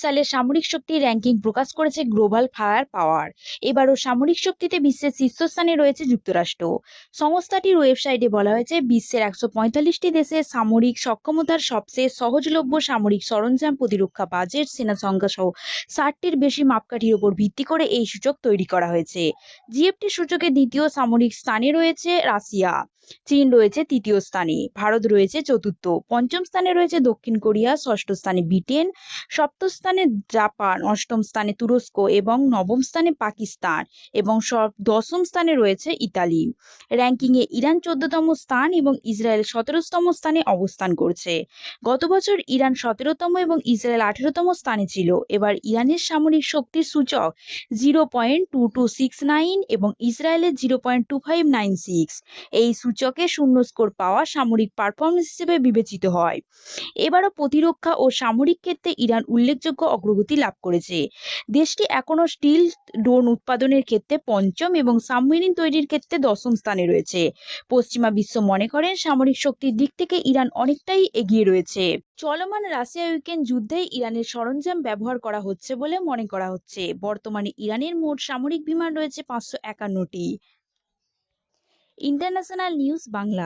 সালের সামরিক শক্তির র্যাঙ্কিং প্রকাশ করেছে গ্লোবাল ফায়ার পাওয়ার। এবারও সামরিক শক্তিতে বিশ্বের শীর্ষস্থানে রয়েছে যুক্তরাষ্ট্র। সংস্থাটির ওয়েবসাইটে বলা হয়েছে, বিশ্বের ১৪৫টি দেশে সামরিক সক্ষমতার সবচেয়ে সহজলভ্য সামরিক সরঞ্জাম, প্রতিরক্ষা বাজেট, সেনা সংখ্যা সহ ৬০টির বেশি মাপকাঠির উপর ভিত্তি করে এই সূচক তৈরি করা হয়েছে। জিএফটি সূচকে দ্বিতীয় সামরিক স্থানে রয়েছে রাশিয়া, চীন রয়েছে তৃতীয় স্থানে, ভারত রয়েছে চতুর্থ, পঞ্চম স্থানে রয়েছে দক্ষিণ কোরিয়া, ষষ্ঠ স্থানে ব্রিটেন, সপ্তম স্থানে জাপান, অষ্টম স্থানে তুরস্ক এবং নবম স্থানে পাকিস্তান এবং দশম স্থানে রয়েছে ইতালি। র্যাঙ্কিংয়ে ইরান ১৪তম স্থান এবং ইসরায়েল ১৭তম স্থানে অবস্থান করছে। গত বছর ইরান ১৭তম এবং ইসরায়েল ১৮তম স্থানে ছিল। এবার ইরানের সামরিক শক্তির সূচক 0.2269 এবং ইসরায়েলের 0.2596। এই সূচকে শূন্য স্কোর পাওয়া সামরিক পারফরমেন্স হিসেবে বিবেচিত হয়। এবারও প্রতিরক্ষা ও সামরিক ক্ষেত্রে ইরান উল্লেখযোগ্য অগ্রগতি লাভ করেছে। দেশটি এখনও স্টিল ড্রোন উৎপাদনের ক্ষেত্রে পঞ্চম এবং সাবমেরিন তৈরির ক্ষেত্রে দশম স্থানে রয়েছে। পশ্চিমা বিশ্ব মনে করেন সামরিক শক্তির দিক থেকে ইরান অনেকটাই এগিয়ে রয়েছে। চলমান রাশিয়া ইউক্রেন যুদ্ধে ইরানের সরঞ্জাম ব্যবহার করা হচ্ছে বলে মনে করা হচ্ছে। বর্তমানে ইরানের মোট সামরিক বিমান রয়েছে ৫৫১টি। International news Bangla.